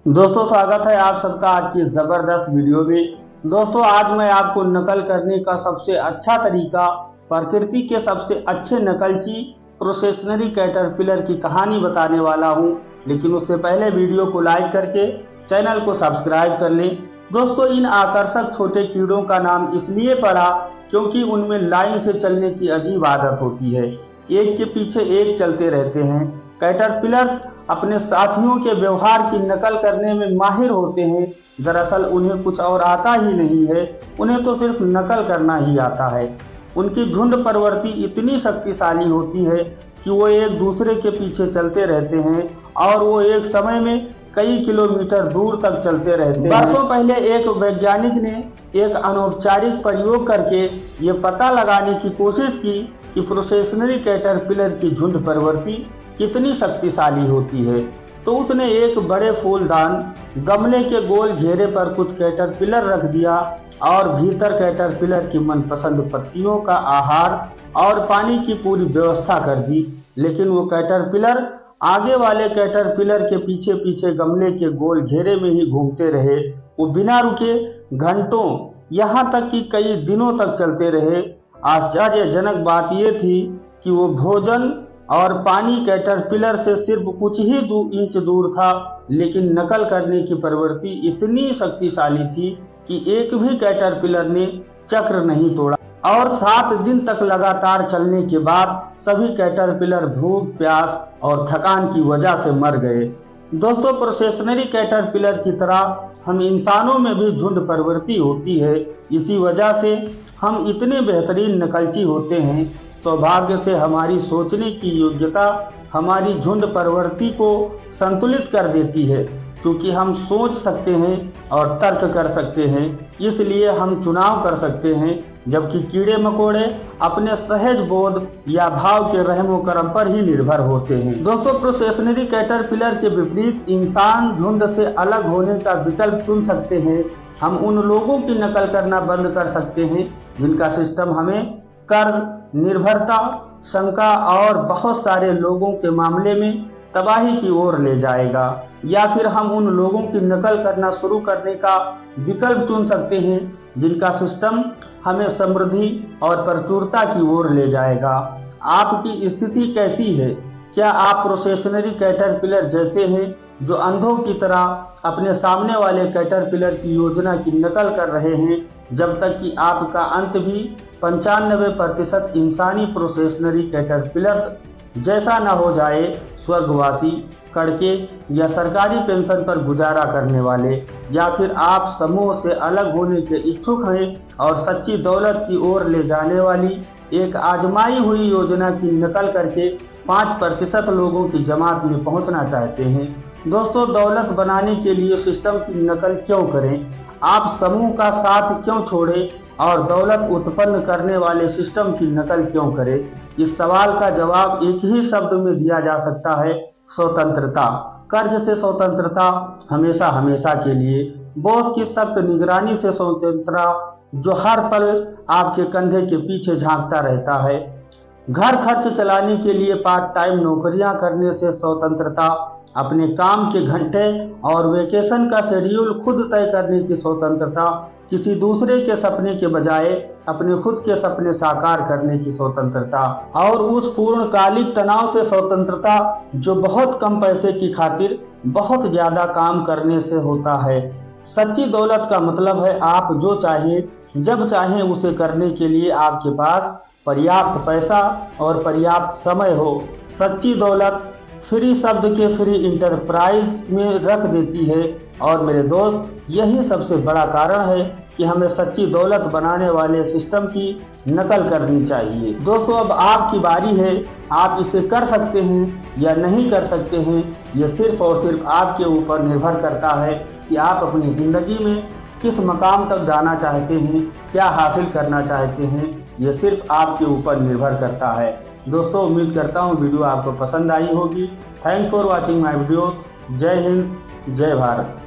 दोस्तों स्वागत है आप सबका आज की ज़बरदस्त वीडियो में। दोस्तों आज मैं आपको नकल करने का सबसे अच्छा तरीका, प्रकृति के सबसे अच्छे नकलची प्रोसेशनरी कैटरपिलर की कहानी बताने वाला हूं। लेकिन उससे पहले वीडियो को लाइक करके चैनल को सब्सक्राइब कर लें। दोस्तों इन आकर्षक छोटे कीड़ों का नाम इसलिए पड़ा क्योंकि उनमें लाइन से चलने की अजीब आदत होती है, एक के पीछे एक चलते रहते हैं। कैटरपिलर्स अपने साथियों के व्यवहार की नकल करने में माहिर होते हैं। दरअसल उन्हें कुछ और आता ही नहीं है, उन्हें तो सिर्फ नकल करना ही आता है। उनकी झुंड प्रवृत्ति इतनी शक्तिशाली होती है कि वो एक दूसरे के पीछे चलते रहते हैं और वो एक समय में कई किलोमीटर दूर तक चलते रहते हैं। वर्षों पहले एक वैज्ञानिक ने एक अनौपचारिक प्रयोग करके ये पता लगाने की कोशिश की कि प्रोसेशनरी कैटरपिलर की झुंड प्रवृत्ति कितनी शक्तिशाली होती है। तो उसने एक बड़े फूलदान गमले के गोल घेरे पर कुछ कैटरपिलर रख दिया और भीतर कैटरपिलर की मनपसंद पत्तियों का आहार और पानी की पूरी व्यवस्था कर दी। लेकिन वो कैटरपिलर आगे वाले कैटरपिलर के पीछे पीछे गमले के गोल घेरे में ही घूमते रहे। वो बिना रुके घंटों, यहाँ तक कि कई दिनों तक चलते रहे। आश्चर्यजनक बात यह थी कि वो भोजन और पानी कैटरपिलर से सिर्फ कुछ ही इंच दूर था, लेकिन नकल करने की प्रवृत्ति इतनी शक्तिशाली थी कि एक भी कैटरपिलर ने चक्र नहीं तोड़ा और 7 दिन तक लगातार चलने के बाद सभी कैटरपिलर भूख, प्यास और थकान की वजह से मर गए। दोस्तों प्रोसेशनरी कैटरपिलर की तरह हम इंसानों में भी झुंड प्रवृत्ति होती है। इसी वजह से हम इतने बेहतरीन नकलची होते हैं। सौभाग्य से हमारी सोचने की योग्यता हमारी झुंड प्रवृत्ति को संतुलित कर देती है, क्योंकि हम सोच सकते हैं और तर्क कर सकते हैं, इसलिए हम चुनाव कर सकते हैं। जबकि कीड़े मकोड़े अपने सहज बोध या भाव के रहमो करम पर ही निर्भर होते हैं। दोस्तों प्रोसेशनरी कैटरपिलर के विपरीत इंसान झुंड से अलग होने का विकल्प चुन सकते हैं। हम उन लोगों की नकल करना बंद कर सकते हैं जिनका सिस्टम हमें कर्ज, निर्भरता, शंका और बहुत सारे लोगों के मामले में तबाही की ओर ले जाएगा। या फिर हम उन लोगों की नकल करना शुरू करने का विकल्प चुन सकते हैं जिनका सिस्टम हमें समृद्धि और प्रचुरता की ओर ले जाएगा। आपकी स्थिति कैसी है? क्या आप प्रोसेशनरी कैटरपिलर जैसे हैं जो अंधों की तरह अपने सामने वाले कैटरपिलर की योजना की नकल कर रहे हैं, जब तक कि आपका अंत भी 95% इंसानी प्रोसेशनरी कैटरपिलर्स जैसा न हो जाए? स्वर्गवासी, कड़के या सरकारी पेंशन पर गुजारा करने वाले, या फिर आप समूह से अलग होने के इच्छुक हैं और सच्ची दौलत की ओर ले जाने वाली एक आजमाई हुई योजना की नकल करके 5% लोगों की जमात में पहुंचना चाहते हैं। दोस्तों दौलत बनाने के लिए सिस्टम की नकल क्यों करें? आप समूह का साथ क्यों छोड़ें और दौलत उत्पन्न करने वाले सिस्टम की नकल क्यों करें? इस सवाल का जवाब एक ही शब्द में दिया जा सकता है, स्वतंत्रता। कर्ज से स्वतंत्रता हमेशा हमेशा के लिए। बॉस की सख्त निगरानी से स्वतंत्रता जो हर पल आपके कंधे के पीछे झांकता रहता है। घर खर्च चलाने के लिए पार्ट टाइम नौकरियां करने से स्वतंत्रता। अपने काम के घंटे और वेकेशन का शेड्यूल खुद तय करने की स्वतंत्रता। किसी दूसरे के सपने के बजाय अपने खुद के सपने साकार करने की स्वतंत्रता। और उस पूर्णकालिक तनाव से स्वतंत्रता जो बहुत कम पैसे की खातिर बहुत ज्यादा काम करने से होता है। सच्ची दौलत का मतलब है आप जो चाहें जब चाहें उसे करने के लिए आपके पास पर्याप्त पैसा और पर्याप्त समय हो। सच्ची दौलत फ्री शब्द के फ्री इंटरप्राइज में रख देती है। और मेरे दोस्त यही सबसे बड़ा कारण है कि हमें सच्ची दौलत बनाने वाले सिस्टम की नकल करनी चाहिए। दोस्तों अब आपकी बारी है, आप इसे कर सकते हैं या नहीं कर सकते हैं, यह सिर्फ और सिर्फ आपके ऊपर निर्भर करता है कि आप अपनी ज़िंदगी में किस मकाम तक जाना चाहते हैं, क्या हासिल करना चाहते हैं। यह सिर्फ आपके ऊपर निर्भर करता है। दोस्तों उम्मीद करता हूँ वीडियो आपको पसंद आई होगी। Thanks for watching my video. जय हिंद, जय भारत।